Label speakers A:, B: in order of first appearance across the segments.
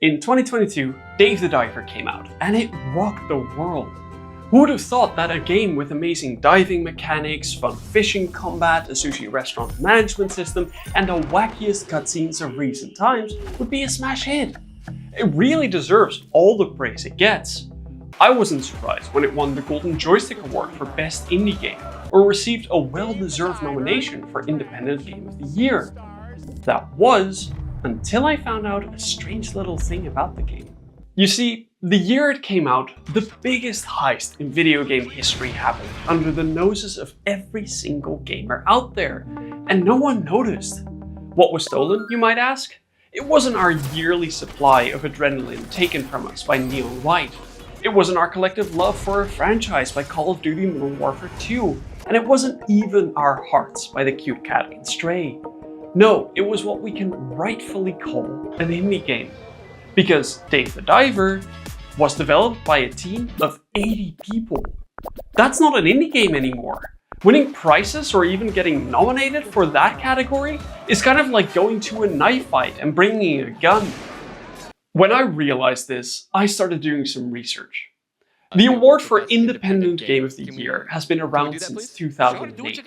A: In 2022, Dave the Diver came out, and it rocked the world. Who would have thought that a game with amazing diving mechanics, fun fishing combat, a sushi restaurant management system, and the wackiest cutscenes of recent times would be a smash hit? It really deserves all the praise it gets. I wasn't surprised when it won the Golden Joystick Award for Best Indie Game, or received a well-deserved nomination for Independent Game of the Year. That was until I found out a strange little thing about the game. You see, the year it came out, the biggest heist in video game history happened under the noses of every single gamer out there, and no one noticed. What was stolen, you might ask? It wasn't our yearly supply of adrenaline taken from us by Neon White. It wasn't our collective love for a franchise by Call of Duty Modern Warfare 2, and it wasn't even our hearts by the cute cat in Stray. No, it was what we can rightfully call an indie game. Because Dave the Diver was developed by a team of 80 people. That's not an indie game anymore. Winning prizes or even getting nominated for that category is kind of like going to a knife fight and bringing a gun. When I realized this, I started doing some research. The award for Independent Game of the Year has been around since 2008.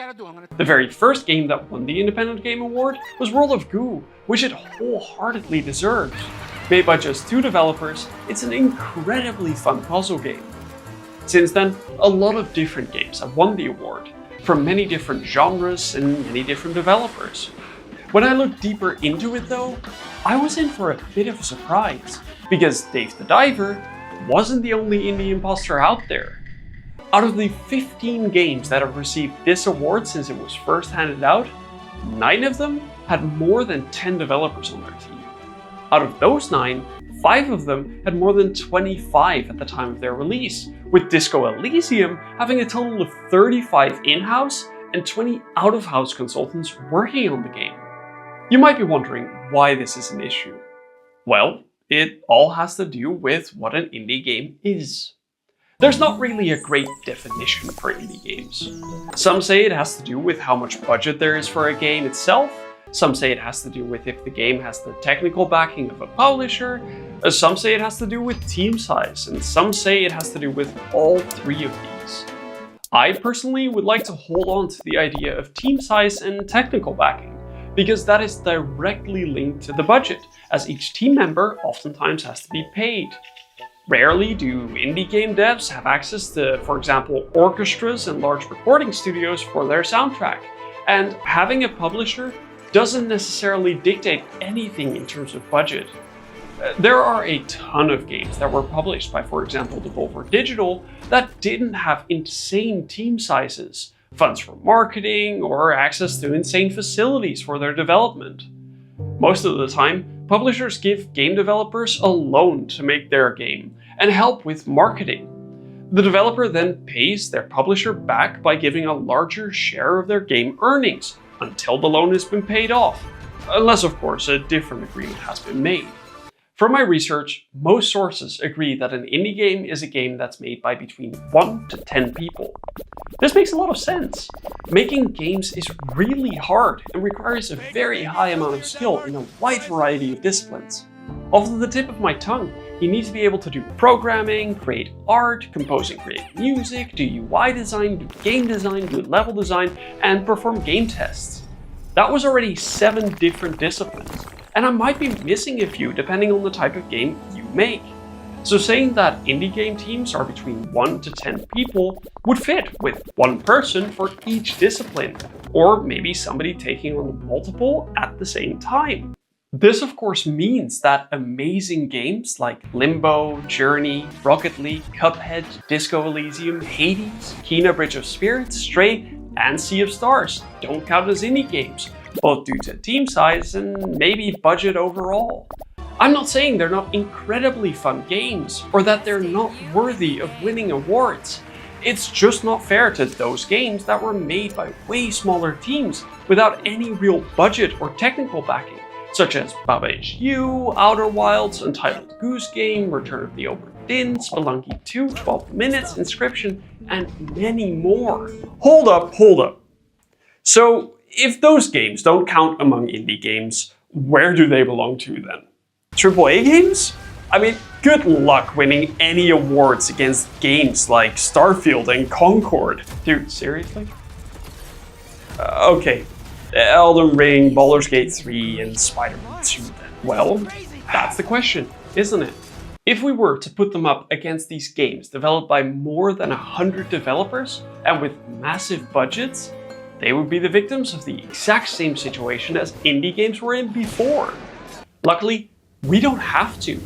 A: The very first game that won the Independent Game Award was World of Goo, which it wholeheartedly deserves. Made by just 2 developers, it's an incredibly fun puzzle game. Since then, a lot of different games have won the award, from many different genres and many different developers. When I looked deeper into it though, I was in for a bit of a surprise, because Dave the Diver wasn't the only indie imposter out there. Out of the 15 games that have received this award since it was first handed out, 9 of them had more than 10 developers on their team. Out of those 9, 5 of them had more than 25 at the time of their release, with Disco Elysium having a total of 35 in-house and 20 out-of-house consultants working on the game. You might be wondering why this is an issue. Well, it all has to do with what an indie game is. There's not really a great definition for indie games. Some say it has to do with how much budget there is for a game itself. Some say it has to do with if the game has the technical backing of a publisher. Some say it has to do with team size, and some say it has to do with all 3 of these. I personally would like to hold on to the idea of team size and technical backing, because that is directly linked to the budget, as each team member oftentimes has to be paid. Rarely do indie game devs have access to, for example, orchestras and large recording studios for their soundtrack, and having a publisher doesn't necessarily dictate anything in terms of budget. There are a ton of games that were published by, for example, Devolver Digital that didn't have insane team sizes, funds for marketing, or access to insane facilities for their development. Most of the time, publishers give game developers a loan to make their game and help with marketing. The developer then pays their publisher back by giving a larger share of their game earnings until the loan has been paid off, unless of course a different agreement has been made. From my research, most sources agree that an indie game is a game that's made by between 1 to 10 people. This makes a lot of sense. Making games is really hard and requires a very high amount of skill in a wide variety of disciplines. Off the tip of my tongue, you need to be able to do programming, create art, compose and create music, do UI design, do game design, do level design, and perform game tests. That was already 7 different disciplines, and I might be missing a few depending on the type of game you make. So saying that indie game teams are between 1 to 10 people would fit with 1 person for each discipline, or maybe somebody taking on multiple at the same time. This of course means that amazing games like Limbo, Journey, Rocket League, Cuphead, Disco Elysium, Hades, Kena Bridge of Spirits, Stray, and Sea of Stars don't count as indie games, both due to team size and maybe budget overall. I'm not saying they're not incredibly fun games, or that they're not worthy of winning awards. It's just not fair to those games that were made by way smaller teams without any real budget or technical backing, such as Baba Is You, Outer Wilds, Untitled Goose Game, Return of the Obra Dinn, Spelunky 2, 12 Minutes, Inscryption, and many more. Hold up. So if those games don't count among indie games, where do they belong to then? AAA games? I mean, good luck winning any awards against games like Starfield and Concord. Dude, seriously? Okay, Elden Ring, Baldur's Gate 3, and Spider-Man 2. Well, that's the question, isn't it? If we were to put them up against these games developed by more than 100 developers and with massive budgets, they would be the victims of the exact same situation as indie games were in before. Luckily, we don't have to.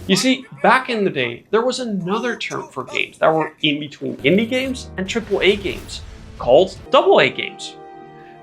A: You see, back in the day, there was another term for games that were in between indie games and AAA games, called AA games.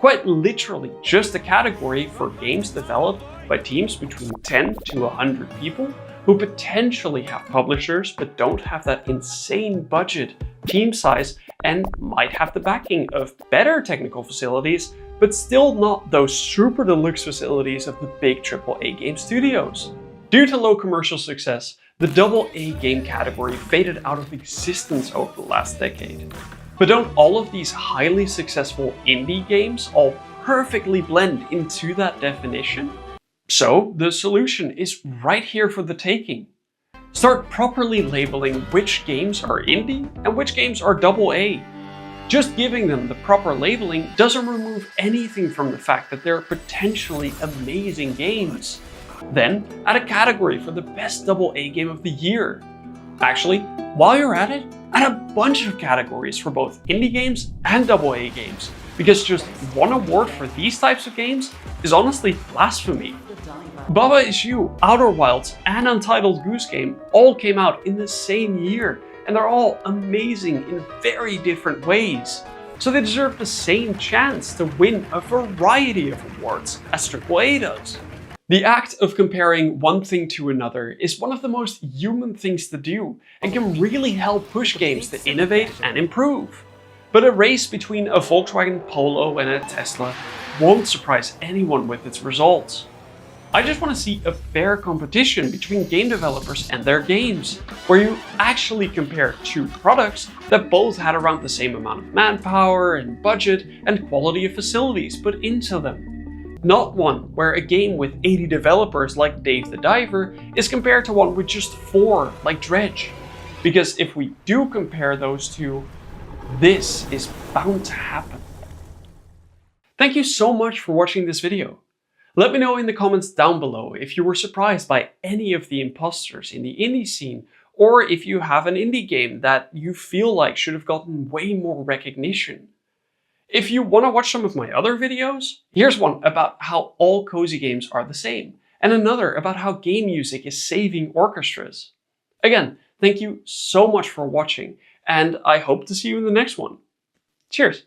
A: Quite literally just a category for games developed by teams between 10 to 100 people who potentially have publishers but don't have that insane budget, team size, and might have the backing of better technical facilities, but still not those super deluxe facilities of the big AAA game studios. Due to low commercial success, the AA game category faded out of existence over the last decade. But don't all of these highly successful indie games all perfectly blend into that definition? So the solution is right here for the taking. Start properly labeling which games are indie and which games are AA. Just giving them the proper labeling doesn't remove anything from the fact that they're potentially amazing games. Then add a category for the best AA game of the year. Actually, while you're at it, add a bunch of categories for both indie games and AA games, because just one award for these types of games is honestly blasphemy. Baba Is You, Outer Wilds, and Untitled Goose Game all came out in the same year, and they're all amazing in very different ways. So they deserve the same chance to win a variety of awards as AAA does. The act of comparing one thing to another is one of the most human things to do and can really help push games to innovate and improve. But a race between a Volkswagen Polo and a Tesla won't surprise anyone with its results. I just want to see a fair competition between game developers and their games, where you actually compare two products that both had around the same amount of manpower and budget and quality of facilities put into them. Not one where a game with 80 developers like Dave the Diver is compared to one with just 4 like Dredge. Because if we do compare those two, this is bound to happen. Thank you so much for watching this video. Let me know in the comments down below if you were surprised by any of the imposters in the indie scene, or if you have an indie game that you feel like should have gotten way more recognition. If you want to watch some of my other videos, here's one about how all cozy games are the same, and another about how game music is saving orchestras. Again, thank you so much for watching, and I hope to see you in the next one. Cheers!